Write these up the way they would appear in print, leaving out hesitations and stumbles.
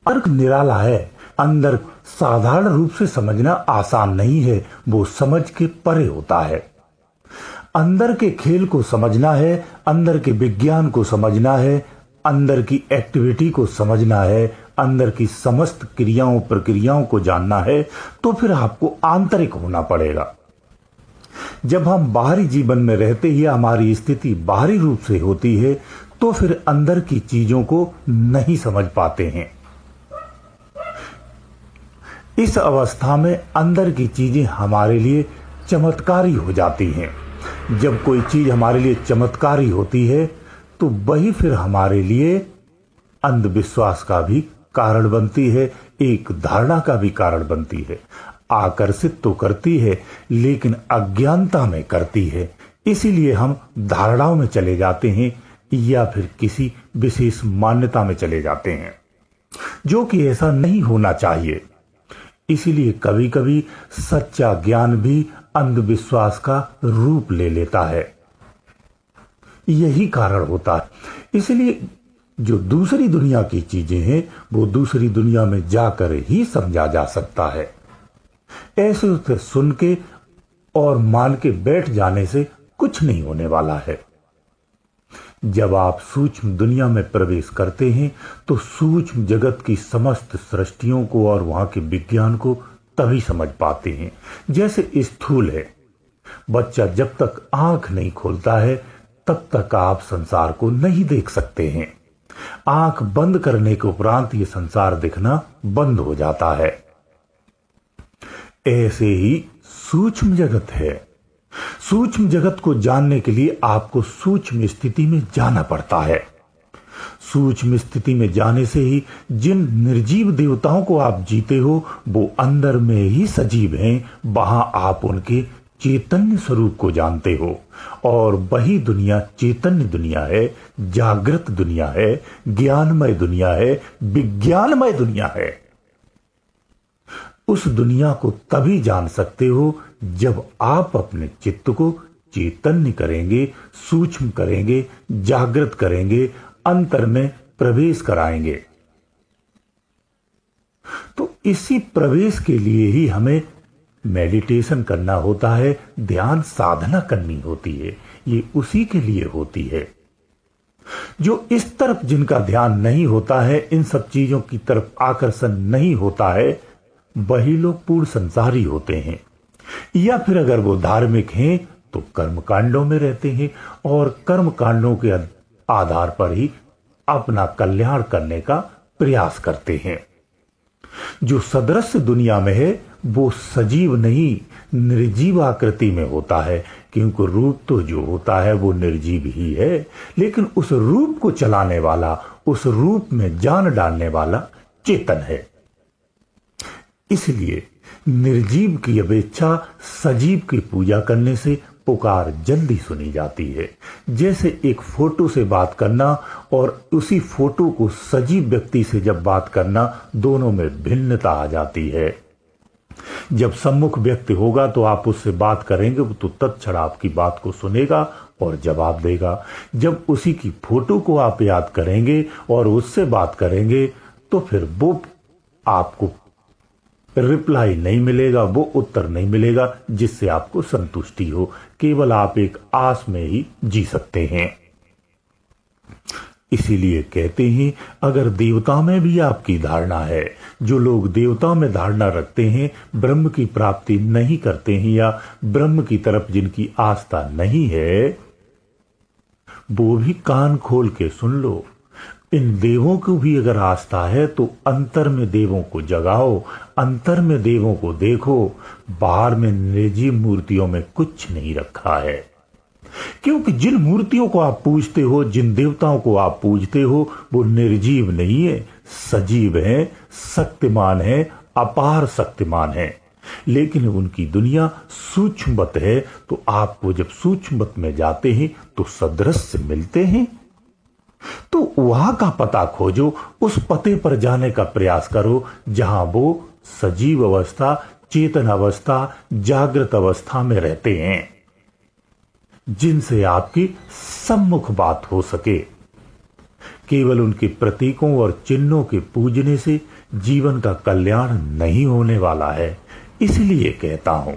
अर्क निराला है। अंदर साधारण रूप से समझना आसान नहीं है, वो समझ के परे होता है। अंदर के खेल को समझना है, अंदर के विज्ञान को समझना है, अंदर की एक्टिविटी को समझना है, अंदर की समस्त क्रियाओं प्रक्रियाओं को जानना है, तो फिर आपको आंतरिक होना पड़ेगा। जब हम बाहरी जीवन में रहते ही हमारी स्थिति बाहरी रूप से होती है, तो फिर अंदर की चीजों को नहीं समझ पाते हैं। इस अवस्था में अंदर की चीजें हमारे लिए चमत्कारी हो जाती हैं। जब कोई चीज हमारे लिए चमत्कारी होती है, तो वही फिर हमारे लिए अंधविश्वास का भी कारण बनती है, एक धारणा का भी कारण बनती है। आकर्षित तो करती है, लेकिन अज्ञानता में करती है। इसीलिए हम धारणाओं में चले जाते हैं या फिर किसी विशेष मान्यता में चले जाते हैं, जो कि ऐसा नहीं होना चाहिए। इसीलिए कभी कभी सच्चा ज्ञान भी अंधविश्वास का रूप ले लेता है। यही कारण होता है। इसलिए जो दूसरी दुनिया की चीजें हैं, वो दूसरी दुनिया में जाकर ही समझा जा सकता है। ऐसे उसे सुन के और मान के बैठ जाने से कुछ नहीं होने वाला है। जब आप सूक्ष्म दुनिया में प्रवेश करते हैं, तो सूक्ष्म जगत की समस्त सृष्टियों को और वहां के विज्ञान को तभी समझ पाते हैं जैसे स्थूल है। बच्चा जब तक आंख नहीं खोलता है, तब तक आप संसार को नहीं देख सकते हैं। आंख बंद करने के उपरांत ये संसार दिखना बंद हो जाता है। ऐसे ही सूक्ष्म जगत है। सूक्ष्म जगत को जानने के लिए आपको सूक्ष्म स्थिति में जाना पड़ता है। सूक्ष्म स्थिति में जाने से ही जिन निर्जीव देवताओं को आप जीते हो, वो अंदर में ही सजीव हैं। वहां आप उनके चैतन्य स्वरूप को जानते हो, और वही दुनिया चैतन्य दुनिया है, जागृत दुनिया है, ज्ञानमय दुनिया है, विज्ञानमय दुनिया है। उस दुनिया को तभी जान सकते हो जब आप अपने चित्त को चैतन्य करेंगे, सूक्ष्म करेंगे, जागृत करेंगे, अंतर में प्रवेश कराएंगे। तो इसी प्रवेश के लिए ही हमें मेडिटेशन करना होता है, ध्यान साधना करनी होती है। ये उसी के लिए होती है। जो इस तरफ जिनका ध्यान नहीं होता है, इन सब चीजों की तरफ आकर्षण नहीं होता है, वही लोग पूर्ण संसारी होते हैं। या फिर अगर वो धार्मिक हैं, तो कर्म कांडों में रहते हैं और कर्म कांडों के आधार पर ही अपना कल्याण करने का प्रयास करते हैं। जो सदृश्य दुनिया में है, वो सजीव नहीं, निर्जीव आकृति में होता है, क्योंकि रूप तो जो होता है वो निर्जीव ही है, लेकिन उस रूप को चलाने वाला, उस रूप में जान डालने वाला चेतन है। इसलिए निर्जीव की अपेक्षा सजीव की पूजा करने से पुकार जल्दी सुनी जाती है। जैसे एक फोटो से बात करना और उसी फोटो को सजीव व्यक्ति से जब बात करना, दोनों में भिन्नता आ जाती है। जब सम्मुख व्यक्ति होगा तो आप उससे बात करेंगे, वो तो तत्क्षण आपकी बात को सुनेगा और जवाब देगा। जब उसी की फोटो को आप याद करेंगे और उससे बात करेंगे, तो फिर वो आपको रिप्लाई नहीं मिलेगा, वो उत्तर नहीं मिलेगा जिससे आपको संतुष्टि हो। केवल आप एक आस में ही जी सकते हैं। इसीलिए कहते हैं, अगर देवता में भी आपकी धारणा है, जो लोग देवता में धारणा रखते हैं, ब्रह्म की प्राप्ति नहीं करते हैं या ब्रह्म की तरफ जिनकी आस्था नहीं है, वो भी कान खोल के सुन लो। इन देवों को भी अगर आस्था है तो अंतर में देवों को जगाओ, अंतर में देवों को देखो। बाहर में निर्जीव मूर्तियों में कुछ नहीं रखा है, क्योंकि जिन मूर्तियों को आप पूजते हो, जिन देवताओं को आप पूजते हो, वो निर्जीव नहीं है, सजीव है, शक्तिमान है, अपार शक्तिमान है। लेकिन उनकी दुनिया सूक्ष्मवत है, तो आपको जब सूक्ष्मवत में जाते हैं तो सदृश्य मिलते हैं। तो वहां का पता खोजो, उस पते पर जाने का प्रयास करो जहां वो सजीव अवस्था, चेतन अवस्था, जागृत अवस्था में रहते हैं, जिनसे आपकी सम्मुख बात हो सके। केवल उनके प्रतीकों और चिन्हों के पूजने से जीवन का कल्याण नहीं होने वाला है। इसलिए कहता हूं,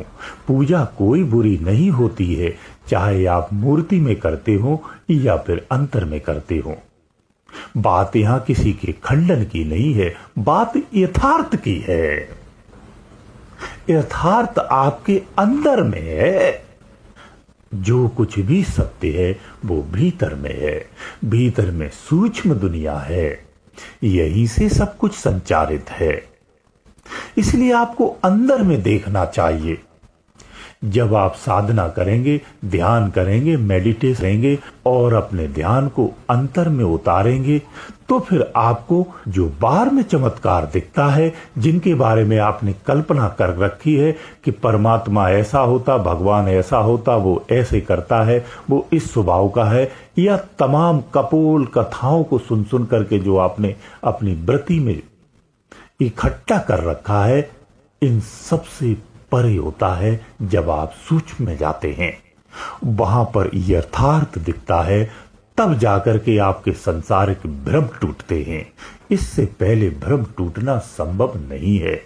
पूजा कोई बुरी नहीं होती है, चाहे आप मूर्ति में करते हो या फिर अंतर में करते हो। बात यहां किसी के खंडन की नहीं है, बात यथार्थ की है। यथार्थ आपके अंदर में है। जो कुछ भी सत्य है वो भीतर में है। भीतर में सूक्ष्म दुनिया है, यहीं से सब कुछ संचारित है। इसलिए आपको अंदर में देखना चाहिए। जब आप साधना करेंगे, ध्यान करेंगे, मेडिटेशन करेंगे और अपने ध्यान को अंतर में उतारेंगे, तो फिर आपको जो बाहर में चमत्कार दिखता है, जिनके बारे में आपने कल्पना कर रखी है कि परमात्मा ऐसा होता, भगवान ऐसा होता, वो ऐसे करता है, वो इस स्वभाव का है, या तमाम कपोल कथाओं को सुन सुन करके जो आपने अपनी वृत्ति में इकट्ठा कर रखा है, इन सबसे परे होता है जब आप सूक्ष्म में जाते हैं। वहां पर यथार्थ दिखता है, तब जाकर के आपके संसारिक भ्रम टूटते हैं। इससे पहले भ्रम टूटना संभव नहीं है।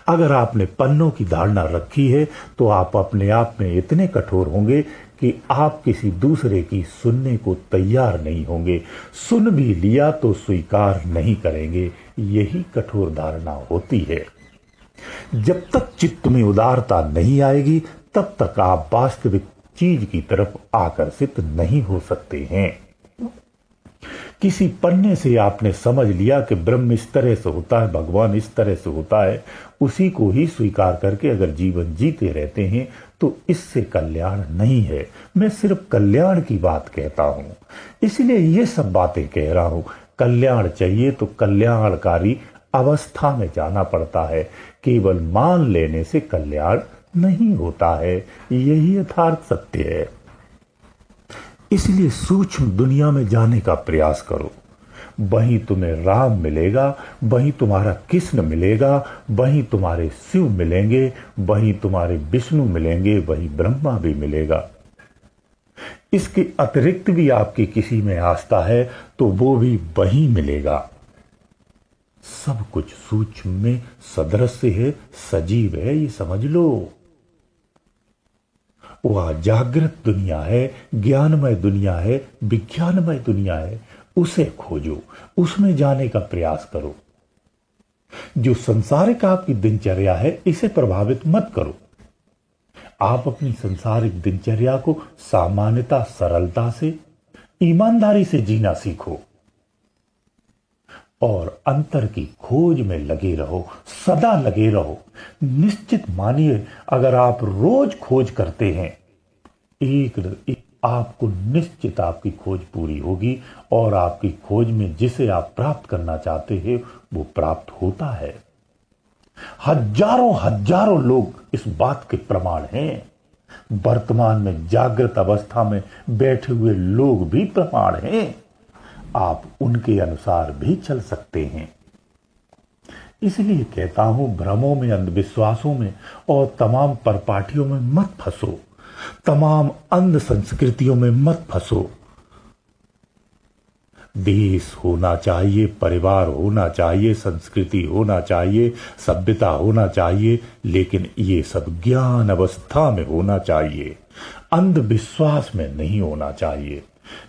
अगर आपने पन्नों की धारणा रखी है तो आप अपने आप में इतने कठोर होंगे कि आप किसी दूसरे की सुनने को तैयार नहीं होंगे। सुन भी लिया तो स्वीकार नहीं करेंगे। यही कठोर धारणा होती है। जब तक चित्त में उदारता नहीं आएगी, तब तक आप वास्तविक चीज की तरफ आकर्षित नहीं हो सकते हैं। किसी पन्ने से आपने समझ लिया कि ब्रह्म इस तरह से होता है, भगवान इस तरह से होता है, उसी को ही स्वीकार करके अगर जीवन जीते रहते हैं तो इससे कल्याण नहीं है। मैं सिर्फ कल्याण की बात कहता हूं, इसलिए ये सब बातें कह रहा हूं। कल्याण चाहिए तो कल्याणकारी अवस्था में जाना पड़ता है। केवल मान लेने से कल्याण नहीं होता है। यही यथार्थ सत्य है। इसलिए सूक्ष्म दुनिया में जाने का प्रयास करो। वहीं तुम्हें राम मिलेगा, वहीं तुम्हारा कृष्ण मिलेगा, वहीं तुम्हारे शिव मिलेंगे, वहीं तुम्हारे विष्णु मिलेंगे, वहीं ब्रह्मा भी मिलेगा। इसके अतिरिक्त भी आपकी किसी में आस्था है तो वो भी वहीं मिलेगा। सब कुछ सूक्ष्म में सदृश्य है, सजीव है, ये समझ लो। वह जागृत दुनिया है, ज्ञानमय दुनिया है, विज्ञानमय दुनिया है। उसे खोजो, उसमें जाने का प्रयास करो। जो संसारिक आपकी दिनचर्या है, इसे प्रभावित मत करो। आप अपनी संसारिक दिनचर्या को सामान्यता, सरलता से, ईमानदारी से जीना सीखो और अंतर की खोज में लगे रहो, सदा लगे रहो। निश्चित मानिए, अगर आप रोज खोज करते हैं, एक आपको निश्चित आपकी खोज पूरी होगी और आपकी खोज में जिसे आप प्राप्त करना चाहते हैं वो प्राप्त होता है। हजारों हजारों लोग इस बात के प्रमाण हैं। वर्तमान में जागृत अवस्था में बैठे हुए लोग भी प्रमाण हैं। आप उनके अनुसार भी चल सकते हैं। इसलिए कहता हूं, भ्रमों में, अंधविश्वासों में और तमाम परपाटियों में मत फंसो। तमाम अंध संस्कृतियों में मत फंसो। देश होना चाहिए, परिवार होना चाहिए, संस्कृति होना चाहिए, सभ्यता होना चाहिए, लेकिन ये सब ज्ञान अवस्था में होना चाहिए, अंधविश्वास में नहीं होना चाहिए।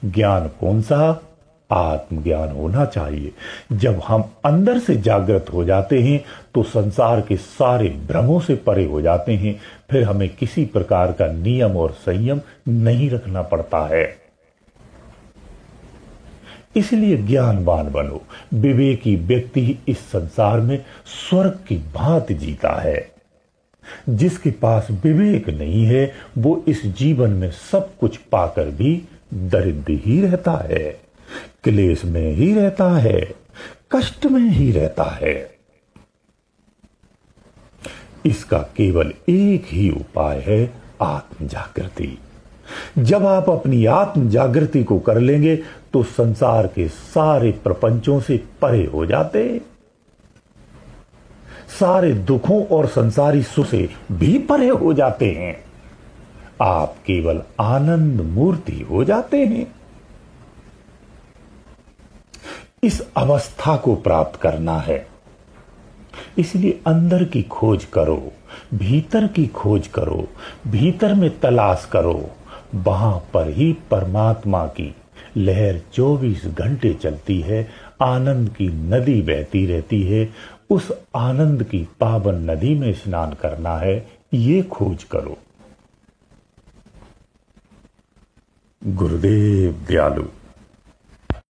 ज्ञान कौन सा? आत्मज्ञान होना चाहिए। जब हम अंदर से जागृत हो जाते हैं तो संसार के सारे भ्रमों से परे हो जाते हैं। फिर हमें किसी प्रकार का नियम और संयम नहीं रखना पड़ता है। इसलिए ज्ञानवान बनो। विवेकी व्यक्ति ही इस संसार में स्वर्ग की भांति जीता है। जिसके पास विवेक नहीं है वो इस जीवन में सब कुछ पाकर भी दरिद्र ही रहता है, क्लेश में ही रहता है, कष्ट में ही रहता है। इसका केवल एक ही उपाय है, आत्म जागृति। जब आप अपनी आत्म जागृति को कर लेंगे तो संसार के सारे प्रपंचों से परे हो जाते, सारे दुखों और संसारी सुख से भी परे हो जाते हैं। आप केवल आनंद मूर्ति हो जाते हैं। इस अवस्था को प्राप्त करना है। इसलिए अंदर की खोज करो, भीतर की खोज करो, भीतर में तलाश करो। वहां पर ही परमात्मा की लहर 24 घंटे चलती है, आनंद की नदी बहती रहती है। उस आनंद की पावन नदी में स्नान करना है, ये खोज करो। गुरुदेव दयालु।